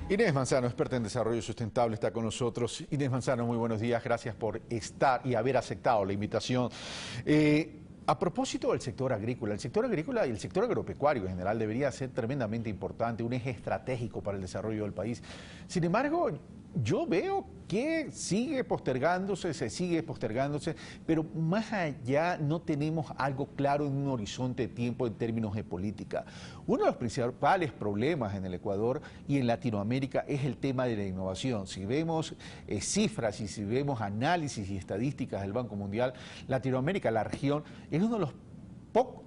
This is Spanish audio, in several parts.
Inés Manzano, experta en desarrollo sustentable, está con nosotros. Inés Manzano, muy buenos días, gracias por estar y haber aceptado la invitación. A propósito del sector agrícola y el sector agropecuario en general debería ser tremendamente importante, un eje estratégico para el desarrollo del país. Sin embargo, yo veo que sigue postergándose, se sigue postergándose, pero más allá no tenemos algo claro en un horizonte de tiempo en términos de política. Uno de los principales problemas en el Ecuador y en Latinoamérica es el tema de la innovación. Si vemos cifras y si vemos análisis y estadísticas del Banco Mundial, Latinoamérica, la región, es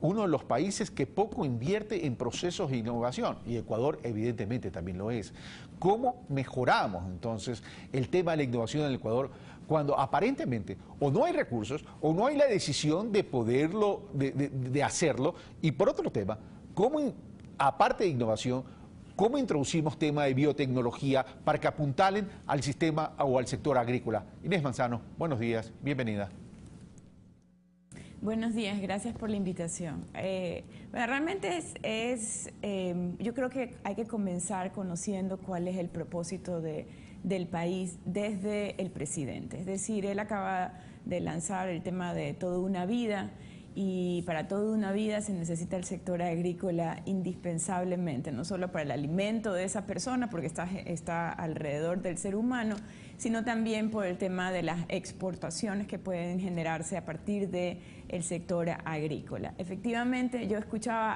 uno de los países que poco invierte en procesos de innovación, y Ecuador evidentemente también lo es. ¿Cómo mejoramos entonces el tema de la innovación en el Ecuador cuando aparentemente o no hay recursos o no hay la decisión de poderlo, de hacerlo? Y por otro tema, ¿cómo, aparte de innovación, cómo introducimos tema de biotecnología para que apuntalen al sistema o al sector agrícola? Inés Manzano, buenos días, bienvenida. Buenos días, gracias por la invitación. Realmente yo creo que hay que comenzar conociendo cuál es el propósito del país desde el presidente. Es decir, él acaba de lanzar el tema de toda una vida, y para toda una vida se necesita el sector agrícola indispensablemente, no solo para el alimento de esa persona, porque está alrededor del ser humano, sino también por el tema de las exportaciones que pueden generarse a partir del sector agrícola. Efectivamente, yo escuchaba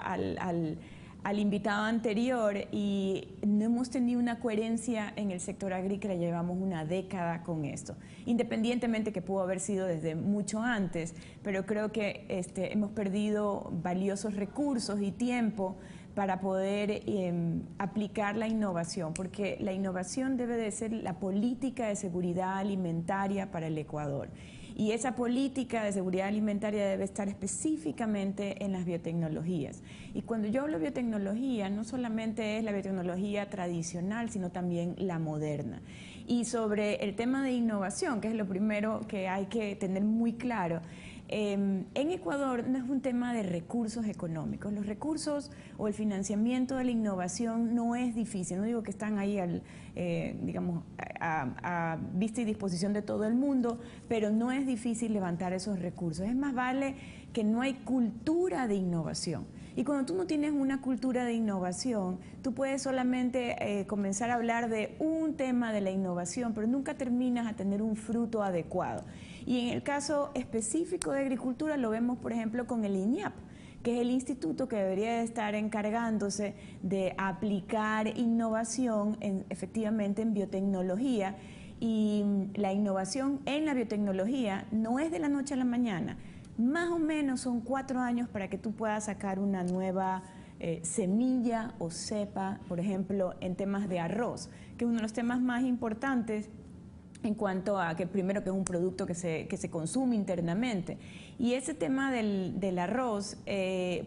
al invitado anterior y no hemos tenido una coherencia en el sector agrícola, llevamos una década con esto, independientemente que pudo haber sido desde mucho antes, pero creo que hemos perdido valiosos recursos y tiempo para poder aplicar la innovación, porque la innovación debe de ser la política de seguridad alimentaria para el Ecuador. Y esa política de seguridad alimentaria debe estar específicamente en las biotecnologías. Y cuando yo hablo de biotecnología, no solamente es la biotecnología tradicional, sino también la moderna. Y sobre el tema de innovación, que es lo primero que hay que tener muy claro, en Ecuador no es un tema de recursos económicos. Los recursos o el financiamiento de la innovación no es difícil. No digo que están ahí a vista y disposición de todo el mundo, pero no es difícil levantar esos recursos. Es más, vale que no hay cultura de innovación. Y cuando tú no tienes una cultura de innovación, tú puedes solamente comenzar a hablar de un tema de la innovación, pero nunca terminas a tener un fruto adecuado. Y en el caso específico de agricultura lo vemos, por ejemplo, con el INIAP, que es el instituto que debería de estar encargándose de aplicar innovación efectivamente en biotecnología. Y la innovación en la biotecnología no es de la noche a la mañana. Más o menos son 4 años para que tú puedas sacar una nueva semilla o cepa, por ejemplo, en temas de arroz, que es uno de los temas más importantes en cuanto a que primero que es un producto que se consume internamente. Y ese tema del arroz,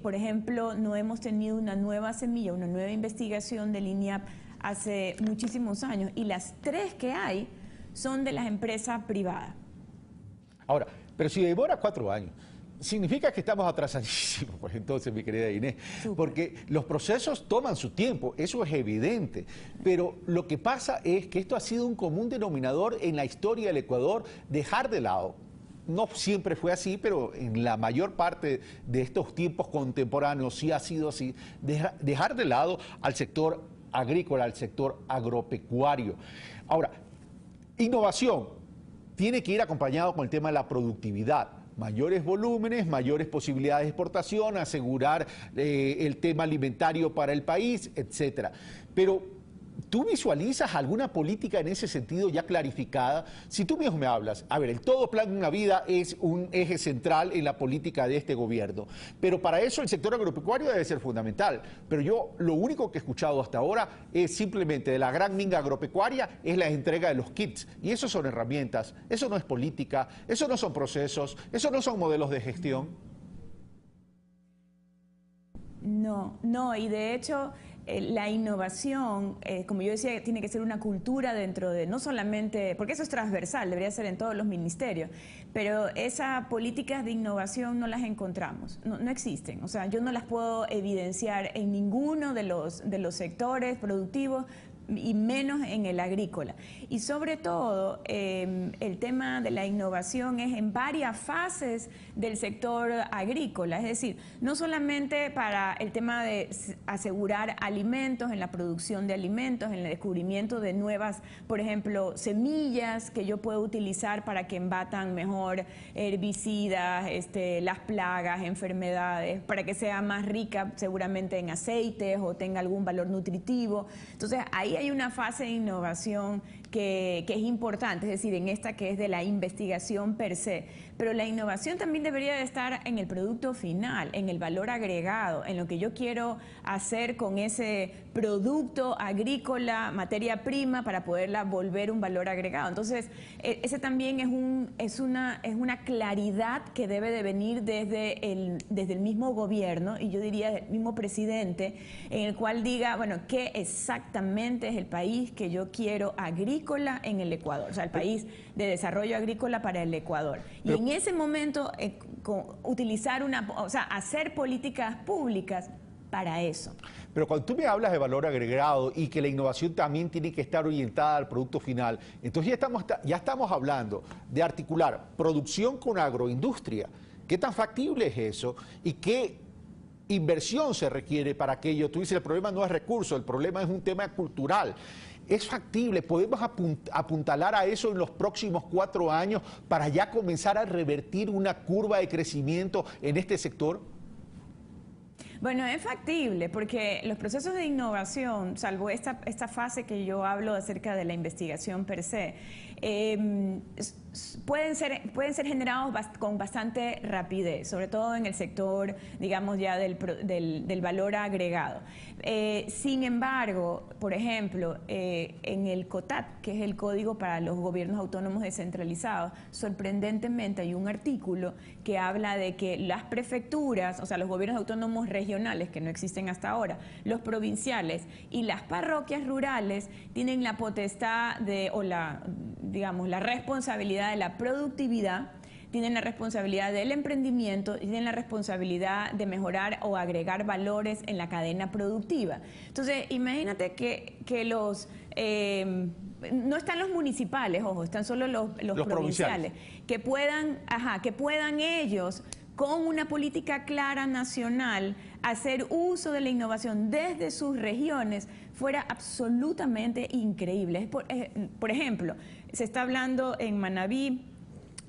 por ejemplo, no hemos tenido una nueva semilla, una nueva investigación del INIAP hace muchísimos años, y las 3 que hay son de las empresas privadas. Ahora, pero si demora 4 años, significa que estamos atrasadísimos, pues entonces, mi querida Inés, porque los procesos toman su tiempo, eso es evidente, pero lo que pasa es que esto ha sido un común denominador en la historia del Ecuador, dejar de lado. No siempre fue así, pero en la mayor parte de estos tiempos contemporáneos sí ha sido así, dejar de lado al sector agrícola, al sector agropecuario. Ahora, innovación tiene que ir acompañado con el tema de la productividad. Mayores volúmenes, mayores posibilidades de exportación, asegurar el tema alimentario para el país, etcétera. Pero ¿tú visualizas alguna política en ese sentido ya clarificada? Si tú mismo me hablas, a ver, el Todo Plan de una Vida es un eje central en la política de este gobierno, pero para eso el sector agropecuario debe ser fundamental. Pero yo lo único que he escuchado hasta ahora es simplemente de la gran minga agropecuaria, es la entrega de los kits. Y eso son herramientas, eso no es política, eso no son procesos, eso no son modelos de gestión. No, y de hecho la innovación, como yo decía, tiene que ser una cultura dentro de, no solamente, porque eso es transversal, debería ser en todos los ministerios, pero esas políticas de innovación no las encontramos, no existen. O sea, yo no las puedo evidenciar en ninguno de los sectores productivos, y menos en el agrícola. Y sobre todo, el tema de la innovación es en varias fases del sector agrícola, es decir, no solamente para el tema de asegurar alimentos, en la producción de alimentos, en el descubrimiento de nuevas, por ejemplo, semillas que yo puedo utilizar para que embatan mejor herbicidas, las plagas, enfermedades, para que sea más rica seguramente en aceites o tenga algún valor nutritivo. Entonces, ahí hay una fase de innovación que es importante, es decir, en esta que es de la investigación per se. Pero la innovación también debería de estar en el producto final, en el valor agregado, en lo que yo quiero hacer con ese producto agrícola, materia prima, para poderla volver un valor agregado. Entonces, ese también es una claridad que debe de venir desde el mismo gobierno, y yo diría del mismo presidente, en el cual diga, bueno, ¿qué exactamente es el país que yo quiero agrícola en el Ecuador? O sea, el país de desarrollo agrícola para el Ecuador. Y en ese momento, utilizar hacer políticas públicas para eso. Pero cuando tú me hablas de valor agregado y que la innovación también tiene que estar orientada al producto final, entonces ya estamos hablando de articular producción con agroindustria. ¿Qué tan factible es eso? ¿Y qué inversión se requiere para aquello? Tú dices, el problema no es recurso, el problema es un tema cultural. ¿Es factible? ¿Podemos apuntalar a eso en los próximos 4 años para ya comenzar a revertir una curva de crecimiento en este sector? Bueno, es factible porque los procesos de innovación, salvo esta fase que yo hablo acerca de la investigación per se, pueden ser generados con bastante rapidez, sobre todo en el sector, digamos, ya del valor agregado. Sin embargo, por ejemplo, en el COTAT, que es el Código para los Gobiernos Autónomos Descentralizados, sorprendentemente hay un artículo que habla de que las prefecturas, o sea, los gobiernos autónomos regionales, que no existen hasta ahora, los provinciales y las parroquias rurales tienen la potestad digamos, la responsabilidad de la productividad, tienen la responsabilidad del emprendimiento y tienen la responsabilidad de mejorar o agregar valores en la cadena productiva. Entonces, imagínate que no están los municipales, ojo, están solo los provinciales, que puedan ellos, con una política clara nacional, hacer uso de la innovación desde sus regiones, fuera absolutamente increíble. Por ejemplo, se está hablando en Manabí,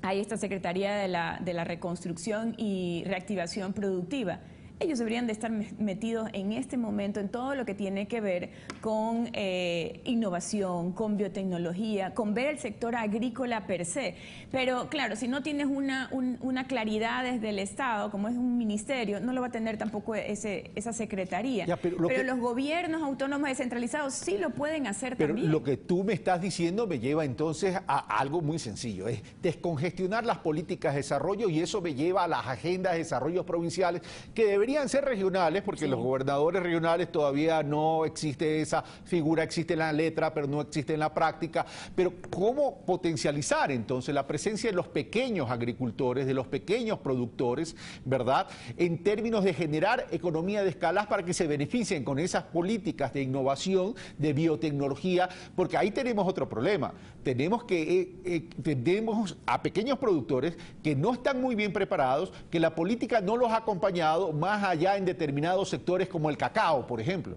hay esta Secretaría de la Reconstrucción y Reactivación Productiva. Ellos deberían de estar metidos en este momento en todo lo que tiene que ver con innovación, con biotecnología, con ver el sector agrícola per se. Pero claro, si no tienes una claridad desde el Estado, como es un ministerio, no lo va a tener tampoco esa secretaría. Ya, pero los gobiernos autónomos descentralizados sí lo pueden hacer también. Pero lo que tú me estás diciendo me lleva entonces a algo muy sencillo, es descongestionar las políticas de desarrollo, y eso me lleva a las agendas de desarrollo provinciales que deberían ser regionales, porque los gobernadores regionales todavía no existe esa figura, existe en la letra, pero no existe en la práctica. Pero ¿cómo potencializar entonces la presencia de los pequeños agricultores, de los pequeños productores, ¿verdad?, en términos de generar economía de escalas para que se beneficien con esas políticas de innovación, de biotecnología? Porque ahí tenemos otro problema. Tenemos a pequeños productores que no están muy bien preparados, que la política no los ha acompañado, más allá en determinados sectores como el cacao, por ejemplo.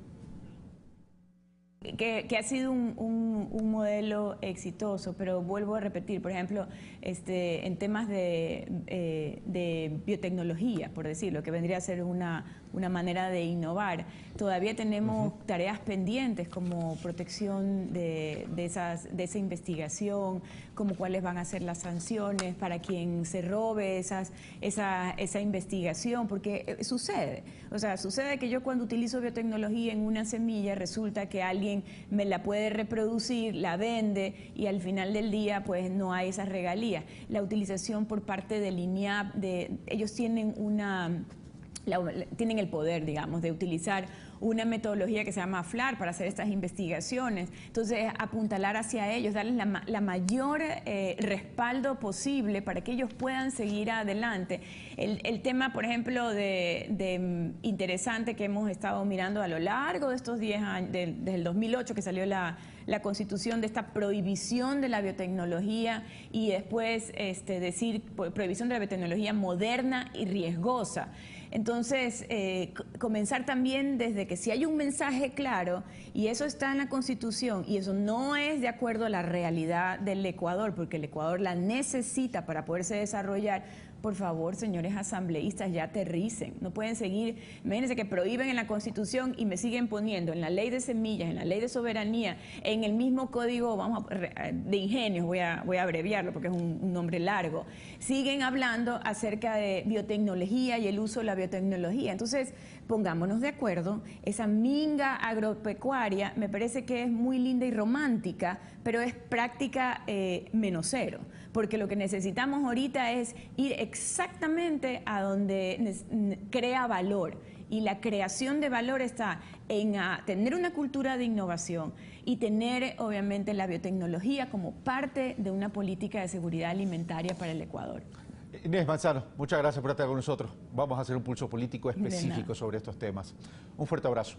Que ha sido un modelo exitoso, pero vuelvo a repetir, por ejemplo, en temas de biotecnología, por decirlo, que vendría a ser una manera de innovar, todavía tenemos tareas pendientes como protección de esa investigación, como cuáles van a ser las sanciones para quien se robe esa investigación, porque sucede que yo cuando utilizo biotecnología en una semilla, resulta que alguien me la puede reproducir, la vende, y al final del día pues no hay esas regalías. La utilización por parte del INIAP, ellos tienen tienen el poder, digamos, de utilizar una metodología que se llama FLAR para hacer estas investigaciones. Entonces, apuntalar hacia ellos, darles la mayor respaldo posible para que ellos puedan seguir adelante. El tema, por ejemplo, interesante que hemos estado mirando a lo largo de estos 10 años, desde el 2008 que salió la Constitución, de esta prohibición de la biotecnología y después decir prohibición de la biotecnología moderna y riesgosa. Entonces, comenzar también desde que si hay un mensaje claro y eso está en la Constitución y eso no es de acuerdo a la realidad del Ecuador, porque el Ecuador la necesita para poderse desarrollar, por favor, señores asambleístas, ya aterricen. No pueden seguir, imagínense que prohíben en la Constitución y me siguen poniendo en la ley de semillas, en la ley de soberanía, en el mismo código de ingenios, voy a abreviarlo porque es un nombre largo, siguen hablando acerca de biotecnología y el uso de la biotecnología. Entonces, pongámonos de acuerdo, esa minga agropecuaria me parece que es muy linda y romántica, pero es práctica menos cero, porque lo que necesitamos ahorita es ir exactamente a donde crea valor, y la creación de valor está en tener una cultura de innovación y tener obviamente la biotecnología como parte de una política de seguridad alimentaria para el Ecuador. Inés Manzano, muchas gracias por estar con nosotros. Vamos a hacer un pulso político específico sobre estos temas. Un fuerte abrazo.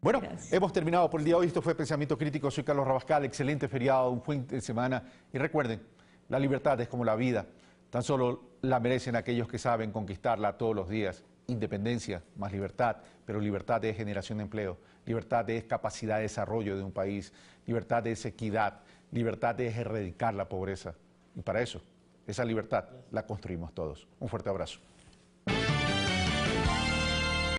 Bueno, gracias. Hemos terminado por el día de hoy. Esto fue Pensamiento Crítico. Soy Carlos Rabascal. Excelente feriado, un fin de semana. Y recuerden, la libertad es como la vida. Tan solo la merecen aquellos que saben conquistarla todos los días. Independencia más libertad, pero libertad es generación de empleo. Libertad es capacidad de desarrollo de un país. Libertad es equidad. Libertad es erradicar la pobreza. Y para eso, esa libertad la construimos todos. Un fuerte abrazo.